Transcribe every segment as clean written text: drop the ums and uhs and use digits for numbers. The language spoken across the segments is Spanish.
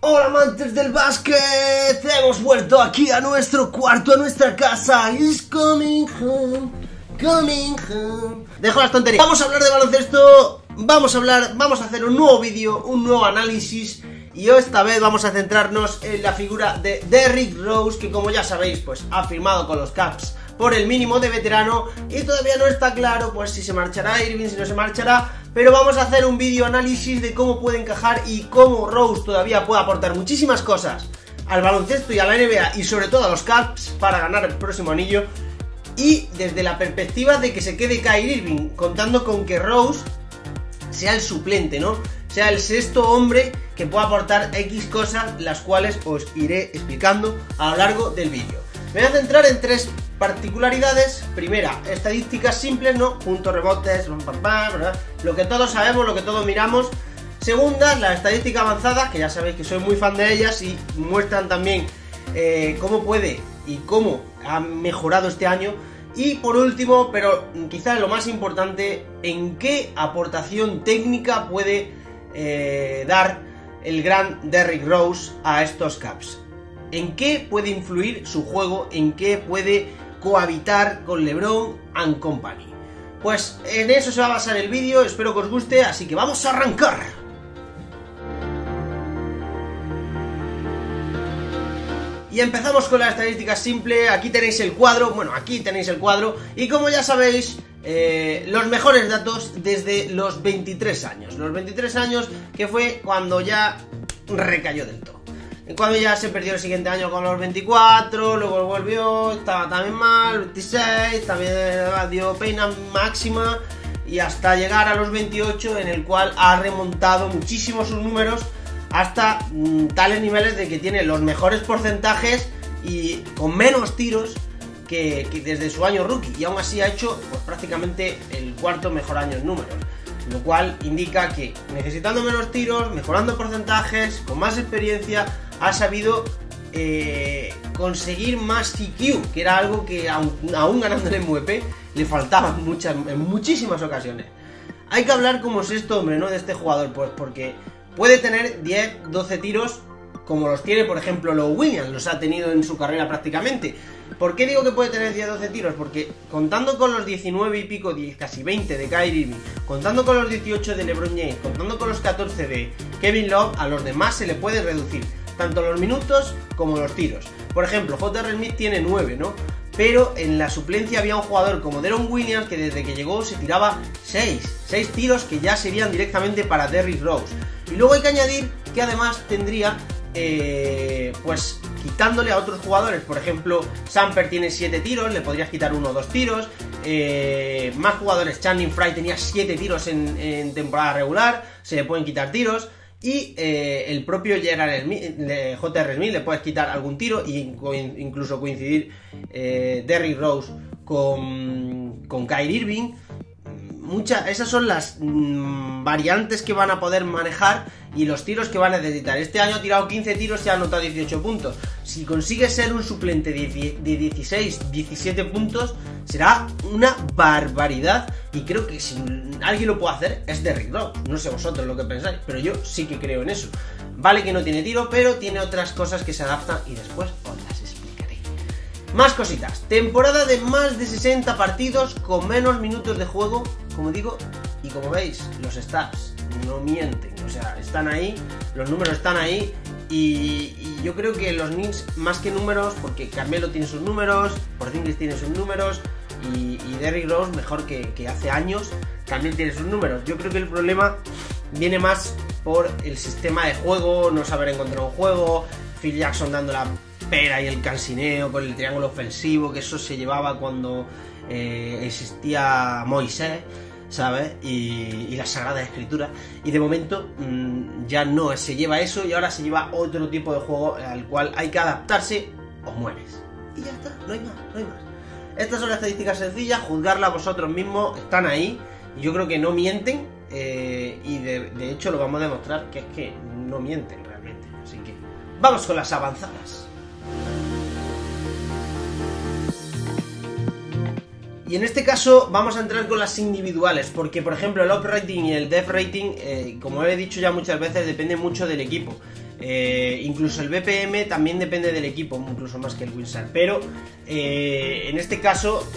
Hola amantes del básquet, hemos vuelto aquí a nuestro cuarto, a nuestra casa. Is coming home, coming home. Dejo las tonterías. Vamos a hablar de baloncesto, vamos a hacer un nuevo vídeo, un nuevo análisis. Y esta vez vamos a centrarnos en la figura de Derrick Rose, que como ya sabéis, pues ha firmado con los Cavs por el mínimo de veterano y todavía no está claro pues si se marchará Irving, si no se marchará, pero vamos a hacer un vídeo análisis de cómo puede encajar y cómo Rose todavía puede aportar muchísimas cosas al baloncesto y a la NBA y sobre todo a los Cavs para ganar el próximo anillo, y desde la perspectiva de que se quede Kyrie Irving, contando con que Rose sea el suplente, ¿no? Sea el sexto hombre que pueda aportar X cosas, las cuales os iré explicando a lo largo del vídeo. Me voy a centrar en tres particularidades. Primera, estadísticas simples, ¿no? Puntos, rebotes, ¿verdad? Lo que todos sabemos, lo que todos miramos. Segunda, las estadísticas avanzadas, que ya sabéis que soy muy fan de ellas y muestran también cómo puede y cómo ha mejorado este año. Y por último, pero quizás lo más importante, en qué aportación técnica puede dar el gran Derrick Rose a estos Cavs. ¿En qué puede influir su juego? ¿En qué puede cohabitar con LeBron and company? Pues en eso se va a basar el vídeo, espero que os guste, así que vamos a arrancar. Y empezamos con las estadísticas simples. Aquí tenéis el cuadro, y como ya sabéis, los mejores datos desde los 23 años. Los 23 años que fue cuando ya recayó del todo. Cuando ya se perdió el siguiente año con los 24, luego volvió, estaba también mal, 26, también dio pena máxima, y hasta llegar a los 28, en el cual ha remontado muchísimo sus números hasta tales niveles de que tiene los mejores porcentajes y con menos tiros que desde su año rookie, y aún así ha hecho pues, prácticamente el cuarto mejor año en números. Lo cual indica que necesitando menos tiros, mejorando porcentajes, con más experiencia, ha sabido conseguir más CQ, que era algo que aún ganando el MVP le faltaba en muchísimas ocasiones. Hay que hablar como sexto hombre, ¿no?, de este jugador, pues porque puede tener 10, 12 tiros como los tiene, por ejemplo, Lou Williams, los ha tenido en su carrera prácticamente. ¿Por qué digo que puede tener 10, 12 tiros? Porque contando con los 19 y pico, casi 20 de Kyrie Irving, contando con los 18 de LeBron James, contando con los 14 de Kevin Love, a los demás se le puede reducir tanto los minutos como los tiros. Por ejemplo, J.R. Smith tiene 9, ¿no? Pero en la suplencia había un jugador como Deron Williams que desde que llegó se tiraba 6 tiros que ya serían directamente para Derrick Rose. Y luego hay que añadir que además tendría pues quitándole a otros jugadores, por ejemplo Samper tiene 7 tiros, le podrías quitar 1 o 2 tiros, más jugadores, Channing Frye tenía 7 tiros en temporada regular, se le pueden quitar tiros, y el propio J.R. Smith le puedes quitar algún tiro, e incluso coincidir Derrick Rose con Kyrie Irving. Esas son las variantes que van a poder manejar y los tiros que van a necesitar. Este año ha tirado 15 tiros y ha anotado 18 puntos. Si consigue ser un suplente de 16, 17 puntos, será una barbaridad. Y creo que si alguien lo puede hacer es Derrick Rose. No sé vosotros lo que pensáis, pero yo sí que creo en eso. Vale que no tiene tiro, pero tiene otras cosas que se adaptan y después os las explicaré. Más cositas. Temporada de más de 60 partidos con menos minutos de juego, como digo, y como veis, los stats no mienten, o sea, están ahí, los números están ahí, y yo creo que los Knicks, más que números, porque Carmelo tiene sus números, Porzingis tiene sus números, y Derrick Rose, mejor que hace años, también tiene sus números. Yo creo que el problema viene más por el sistema de juego, no saber encontrar un juego, Phil Jackson dando la pera y el cansineo con el triángulo ofensivo, que eso se llevaba cuando existía Moisés, ¿sabes? Y la Sagrada Escritura, y de momento ya no se lleva eso, y ahora se lleva otro tipo de juego al cual hay que adaptarse o mueres. Y ya está, no hay más. Estas son las estadísticas sencillas, juzgarlas vosotros mismos, están ahí, y yo creo que no mienten, y de hecho lo vamos a demostrar que es que no mienten realmente. Así que vamos con las avanzadas. Y en este caso vamos a entrar con las individuales, porque por ejemplo el up rating y el def rating, como he dicho ya muchas veces, depende mucho del equipo. Incluso el BPM también depende del equipo, incluso más que el WinSAR. Pero en este caso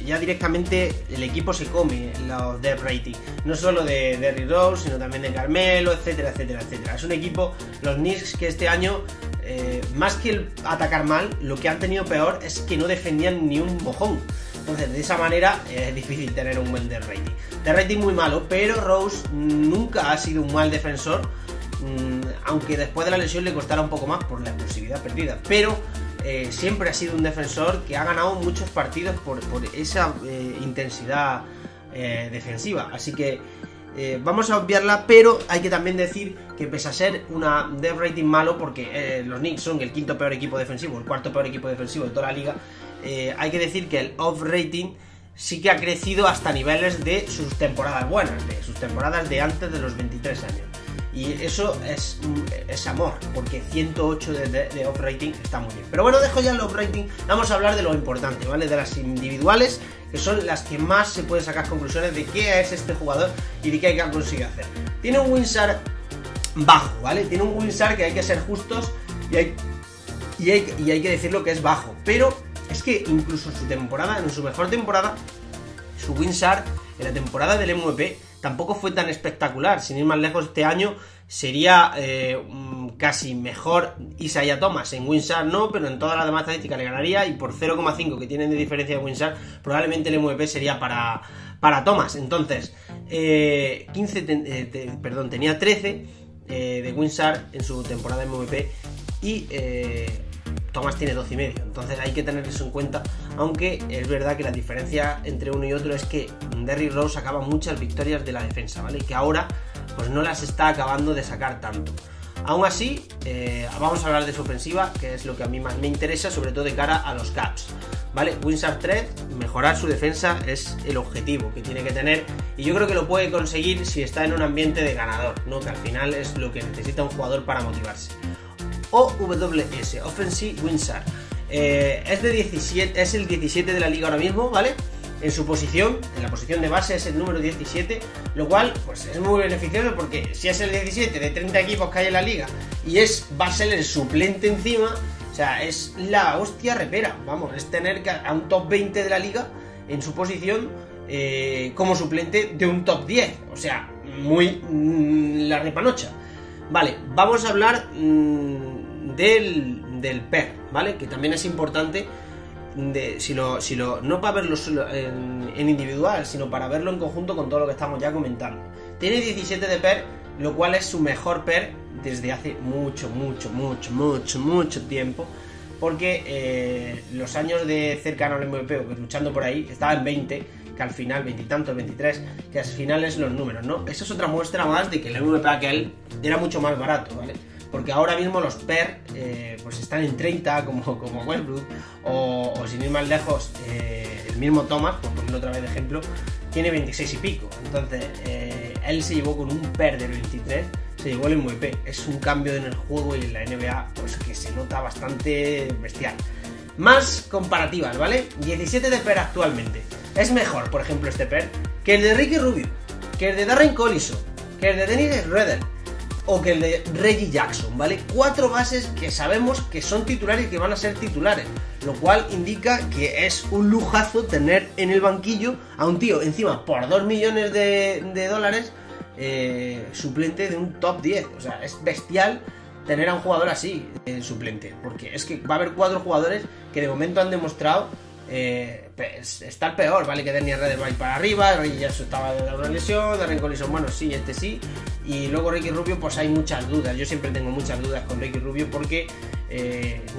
ya directamente el equipo se come los dev rating, no solo de Derrick Rose, sino también de Carmelo, etcétera, etcétera, etcétera. Es un equipo, los Knicks, que este año, más que el atacar mal, lo que han tenido peor es que no defendían ni un mojón. Entonces, de esa manera es difícil tener un buen dev rating. Dev rating muy malo, pero Rose nunca ha sido un mal defensor, aunque después de la lesión le costara un poco más por la explosividad perdida. Pero siempre ha sido un defensor que ha ganado muchos partidos por esa intensidad defensiva. Así que vamos a obviarla, pero hay que también decir que pese a ser una dev rating malo, porque los Knicks son el quinto peor equipo defensivo, el cuarto peor equipo defensivo de toda la liga, hay que decir que el off rating sí que ha crecido hasta niveles de sus temporadas buenas, de sus temporadas de antes de los 23 años. Y eso es amor, porque 108 de off rating está muy bien. Pero bueno, dejo ya el off rating, vamos a hablar de lo importante, ¿vale? De las individuales, que son las que más se pueden sacar conclusiones de qué es este jugador y de qué hay que conseguir hacer. Tiene un WinSAR bajo, ¿vale? Tiene un WinSAR que hay que ser justos y hay que decirlo que es bajo. Pero es que incluso en su mejor temporada, su WinSAR en la temporada del MVP tampoco fue tan espectacular. Sin ir más lejos, este año sería casi mejor Isaiah Thomas. En WinSAR no, pero en todas las demás estadísticas le ganaría, y por 0,5 que tienen de diferencia de WinSAR, probablemente el MVP sería para Thomas. Entonces, tenía 13 de WinSAR en su temporada de MVP y Thomas tiene 12,5, entonces hay que tener eso en cuenta, aunque es verdad que la diferencia entre uno y otro es que Derrick Rose acaba muchas victorias de la defensa, ¿vale? Que ahora pues no las está acabando de sacar tanto. Aún así, vamos a hablar de su ofensiva, que es lo que a mí más me interesa, sobre todo de cara a los Caps, ¿vale? WinSAR 3, mejorar su defensa es el objetivo que tiene que tener, y yo creo que lo puede conseguir si está en un ambiente de ganador, ¿no? Que al final es lo que necesita un jugador para motivarse. OWS, Offensive WinSAR, es el 17 de la liga ahora mismo, ¿vale? En su posición, en la posición de base es el número 17, lo cual pues es muy beneficioso, porque si es el 17 de 30 equipos que hay en la liga y va a ser el suplente encima, o sea, es la hostia repera, vamos, es tener a un top 20 de la liga en su posición como suplente de un top 10, o sea, muy la repanocha. Vale, vamos a hablar del PER, ¿vale? Que también es importante, no para verlo solo en individual, sino para verlo en conjunto con todo lo que estamos ya comentando. Tiene 17 de PER, lo cual es su mejor PER desde hace mucho tiempo, porque los años de cercano al MVP o luchando por ahí estaba en 20, que al final, 20 y tantos, 23, que al final es los números, ¿no? Eso es otra muestra más de que el MVP aquel era mucho más barato, ¿vale? Porque ahora mismo los PER pues están en 30, como Westbrook, o sin ir más lejos, el mismo Thomas, por ponerlo otra vez de ejemplo, tiene 26 y pico. Entonces, él se llevó con un PER del 23, se llevó el MVP. Es un cambio en el juego y en la NBA pues que se nota bastante bestial. Más comparativas, ¿vale? 17 de PER actualmente. Es mejor, por ejemplo, este PER que el de Ricky Rubio, que el de Darren Collison, que el de Dennis Schroeder o que el de Reggie Jackson, ¿vale? 4 bases que sabemos que son titulares y que van a ser titulares, lo cual indica que es un lujazo tener en el banquillo a un tío encima por 2 millones de dólares suplente de un top 10. O sea, es bestial tener a un jugador así suplente, porque es que va a haber 4 jugadores que de momento han demostrado estar peor, ¿vale? Que Dennis Schroeder va a ir para arriba, Reggie Jackson estaba de una lesión, Darren Collison, bueno, sí, sí, y luego Ricky Rubio, pues hay muchas dudas. Yo siempre tengo muchas dudas con Ricky Rubio porque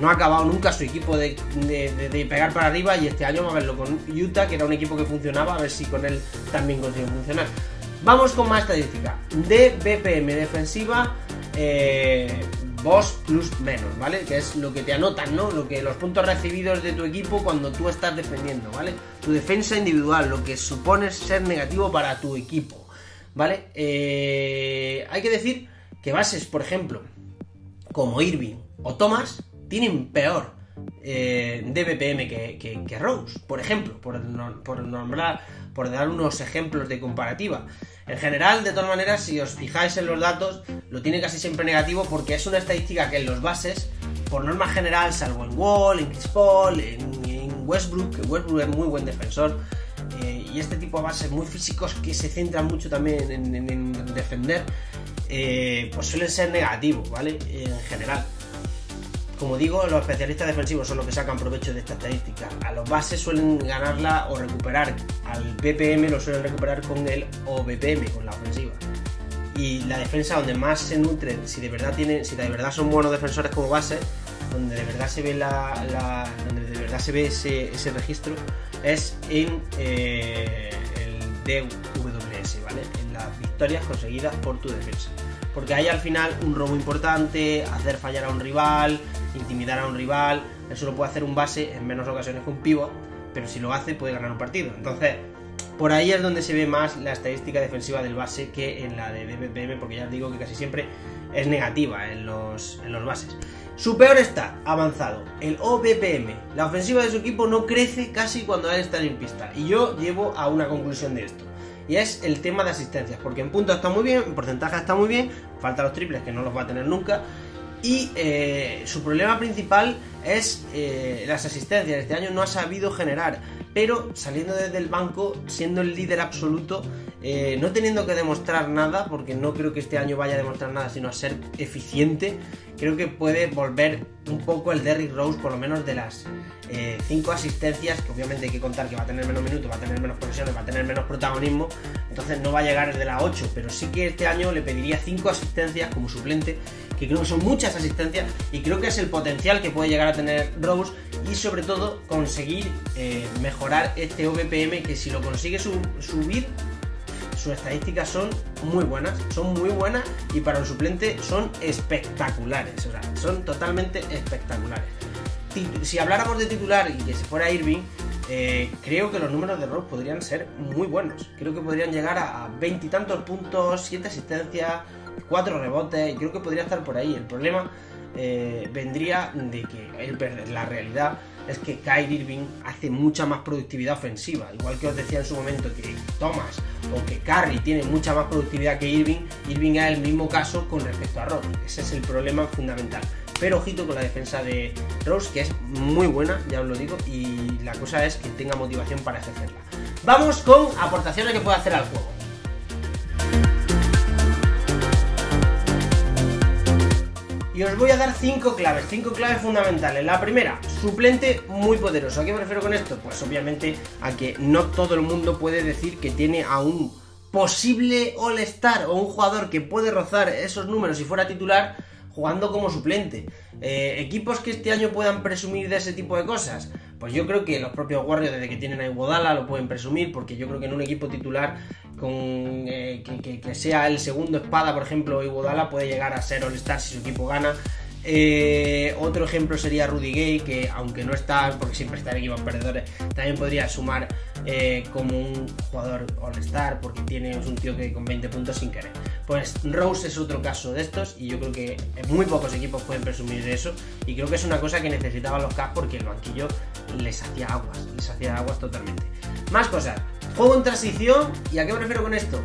no ha acabado nunca su equipo de pegar para arriba, y este año va a verlo con Utah, que era un equipo que funcionaba, a ver si con él también consigue funcionar. Vamos con más estadística de BPM defensiva, Boss plus menos, ¿vale? Que es lo que te anotan, ¿no? Los puntos recibidos de tu equipo cuando tú estás defendiendo, ¿vale? Tu defensa individual, lo que supone ser negativo para tu equipo, ¿vale? Hay que decir que bases, por ejemplo, como Irving o Thomas, tienen peor de BPM que Rose, por ejemplo, por dar unos ejemplos de comparativa. En general, de todas maneras, si os fijáis en los datos, lo tiene casi siempre negativo porque es una estadística que en los bases, por norma general, salvo en Wall, en Chris Paul, en Westbrook, que Westbrook es muy buen defensor, y este tipo de bases muy físicos que se centran mucho también en defender, pues suelen ser negativos, ¿vale? En general. Como digo, los especialistas defensivos son los que sacan provecho de esta estadística. A los bases suelen ganarla o recuperar al BPM, lo suelen recuperar con el OBPM, con la ofensiva. Y la defensa donde más se nutre, si de verdad son buenos defensores como base, donde de verdad se ve donde de verdad se ve ese registro, es en el DWS, ¿vale? En las victorias conseguidas por tu defensa. Porque hay al final un robo importante, hacer fallar a un rival, intimidar a un rival, eso lo puede hacer un base en menos ocasiones que un pivot, pero si lo hace puede ganar un partido. Entonces, por ahí es donde se ve más la estadística defensiva del base que en la de BPM, porque ya os digo que casi siempre es negativa en los bases. Su peor stat avanzado, el OBPM. La ofensiva de su equipo no crece casi cuando él está en pista. Y yo llevo a una conclusión de esto. Y es el tema de asistencias, porque en puntos está muy bien, en porcentaje está muy bien, falta los triples que no los va a tener nunca. Y su problema principal es las asistencias. Este año no ha sabido generar, pero saliendo desde el banco, siendo el líder absoluto, no teniendo que demostrar nada, porque no creo que este año vaya a demostrar nada, sino a ser eficiente. Creo que puede volver un poco el Derrick Rose, por lo menos de las 5 asistencias, que obviamente hay que contar que va a tener menos minutos, va a tener menos posesiones, va a tener menos protagonismo, entonces no va a llegar el de las 8, pero sí que este año le pediría 5 asistencias como suplente, que creo que son muchas asistencias y creo que es el potencial que puede llegar a tener Rose, y sobre todo conseguir mejorar este OBPM, que si lo consigue subir, sus estadísticas son muy buenas y para un suplente son espectaculares, o sea, son totalmente espectaculares. Si habláramos de titular y que se fuera Irving, creo que los números de Rose podrían ser muy buenos. Creo que podrían llegar a 20 y tantos puntos, 7 asistencias, 4 rebotes, y creo que podría estar por ahí. El problema vendría de que la realidad es que Kyrie Irving hace mucha más productividad ofensiva, igual que os decía en su momento que Thomas o que Curry tiene mucha más productividad que Irving. Irving es el mismo caso con respecto a Rose, ese es el problema fundamental. Pero ojito con la defensa de Rose, que es muy buena, ya os lo digo, y la cosa es que tenga motivación para ejercerla. Vamos con aportaciones que puede hacer al juego. Y os voy a dar 5 claves fundamentales. La primera, suplente muy poderoso. ¿A qué me refiero con esto? Pues obviamente a que no todo el mundo puede decir que tiene a un posible All-Star o un jugador que puede rozar esos números si fuera titular jugando como suplente. Equipos que este año puedan presumir de ese tipo de cosas, pues yo creo que los propios Warriors, desde que tienen a Iguodala, lo pueden presumir, porque yo creo que en un equipo titular con que sea el segundo espada, por ejemplo, Iguodala puede llegar a ser All-Star si su equipo gana. Otro ejemplo sería Rudy Gay, que aunque no está, porque siempre está en equipos perdedores, también podría sumar como un jugador All-Star, porque es un tío que con 20 puntos sin querer. Pues Rose es otro caso de estos, y yo creo que muy pocos equipos pueden presumir de eso, y creo que es una cosa que necesitaban los Cavs, porque el banquillo les hacía aguas totalmente. Más cosas, juego en transición. ¿Y a qué me refiero con esto?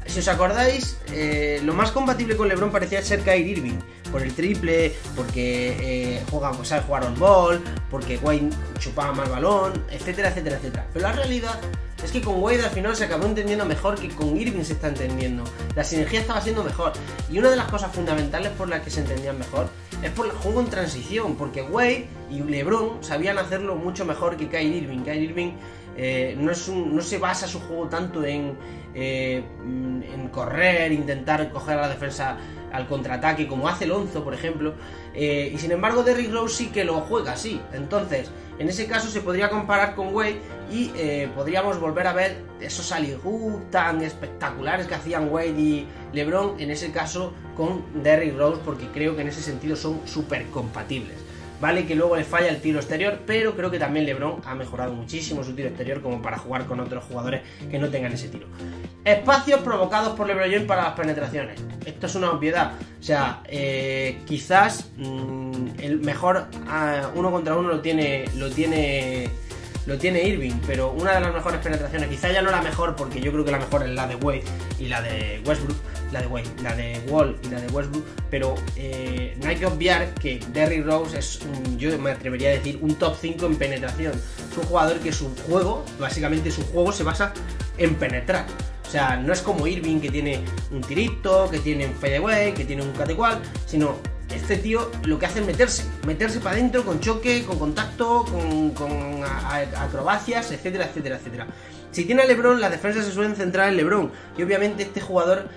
Si os acordáis, lo más compatible con LeBron parecía ser Kyrie Irving, por el triple, porque sabe jugar on ball, porque Wade chupaba más balón, etcétera, etcétera, etcétera. Pero la realidad es que con Wade al final se acabó entendiendo mejor que con Irving se está entendiendo. La sinergia estaba siendo mejor, y una de las cosas fundamentales por las que se entendían mejor es por el juego en transición, porque Wade y LeBron sabían hacerlo mucho mejor que Kyrie Irving. Kyrie Irving no se basa su juego tanto en correr, intentar coger a la defensa al contraataque como hace Lonzo, por ejemplo, y sin embargo Derrick Rose sí que lo juega así. Entonces, en ese caso se podría comparar con Wade y podríamos volver a ver esos alley-oop tan espectaculares que hacían Wade y LeBron, en ese caso con Derrick Rose, porque creo que en ese sentido son súper compatibles. Vale que luego le falla el tiro exterior, pero creo que también LeBron ha mejorado muchísimo su tiro exterior como para jugar con otros jugadores que no tengan ese tiro. Espacios provocados por LeBron James para las penetraciones. Esto es una obviedad. O sea, quizás el mejor 1 contra 1 lo tiene lo tiene Irving, pero una de las mejores penetraciones, quizá ya no la mejor, porque yo creo que la mejor es la de Wade y la de Westbrook, la de Wall y la de Westbrook, pero no hay que obviar que Derrick Rose es, yo me atrevería a decir, un top 5 en penetración. Es un jugador que su juego, básicamente su juego se basa en penetrar. O sea, no es como Irving, que tiene un tirito, que tiene un fadeaway, que tiene un cut-igual, sino este tío lo que hace es meterse para adentro con choque, con contacto, con acrobacias, etcétera, etcétera, etcétera. Si tiene a LeBron, las defensas se suelen centrar en LeBron, y obviamente este jugador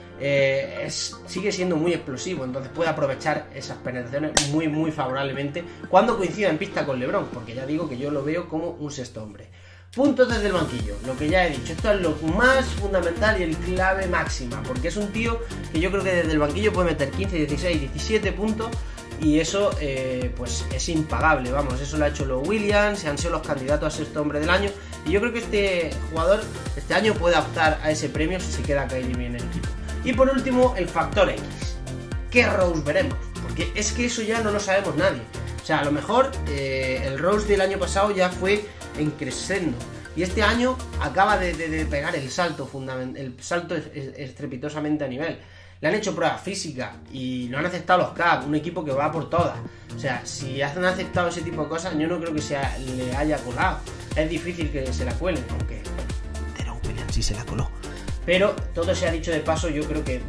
sigue siendo muy explosivo, entonces puede aprovechar esas penetraciones muy, muy favorablemente cuando coincida en pista con LeBron, porque ya digo que yo lo veo como un sexto hombre. Puntos desde el banquillo, lo que ya he dicho, esto es lo más fundamental y el clave máxima, porque es un tío que yo creo que desde el banquillo puede meter 15, 16, 17 puntos, y eso pues es impagable, vamos, eso lo ha hecho los Williams, han sido los candidatos a sexto hombre del año, y yo creo que este jugador este año puede optar a ese premio si se queda Kyrie bien en el equipo. Y por último, el factor X. ¿Qué Rose veremos? Porque es que eso ya no lo sabemos nadie. O sea, a lo mejor el Rose del año pasado ya fue en crescendo, y este año acaba de pegar el salto estrepitosamente a nivel. Le han hecho pruebas físicas y no han aceptado los Cavs, un equipo que va por todas. O sea, si han aceptado ese tipo de cosas, yo no creo que le haya colado. Es difícil que se la cuelen, aunque Deron Williams sí se la coló. Pero todo se ha dicho de paso, yo creo que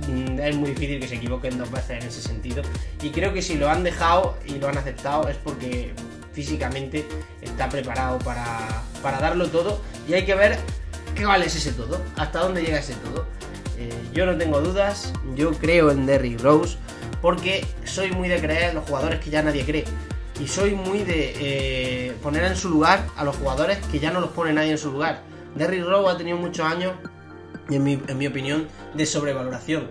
es muy difícil que se equivoquen dos veces en ese sentido. Y creo que si lo han dejado y lo han aceptado es porque físicamente está preparado para darlo todo. Y hay que ver qué vale ese todo, hasta dónde llega ese todo. Yo no tengo dudas, yo creo en Derrick Rose, porque soy muy de creer en los jugadores que ya nadie cree. Y soy muy de poner en su lugar a los jugadores que ya no los pone nadie en su lugar. Derrick Rose ha tenido muchos años, en mi opinión, de sobrevaloración.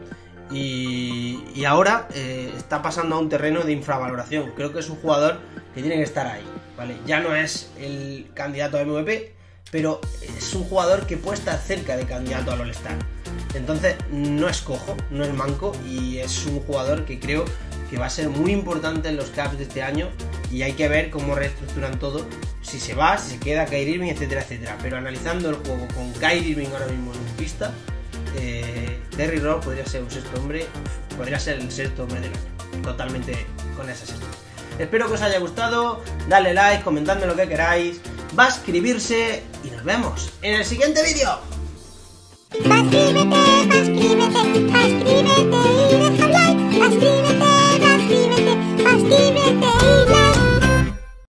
Y ahora está pasando a un terreno de infravaloración. Creo que es un jugador que tiene que estar ahí, ¿vale? Ya no es el candidato a MVP, pero es un jugador que puede estar cerca de candidato al All-Star. Entonces no es cojo, no es manco, y es un jugador que creo que va a ser muy importante en los Cavs de este año, y hay que ver cómo reestructuran todo, si se va, si se queda Kyrie Irving, etcétera, etcétera. Pero analizando el juego con Kyrie Irving ahora mismo en pista, Derrick Rose podría ser un sexto hombre, podría ser el sexto hombre del año, totalmente con esa sexta. Espero que os haya gustado, dale like, comentadme lo que queráis, va a suscribirse y nos vemos en el siguiente vídeo. Suscríbete y deja un like. Suscríbete.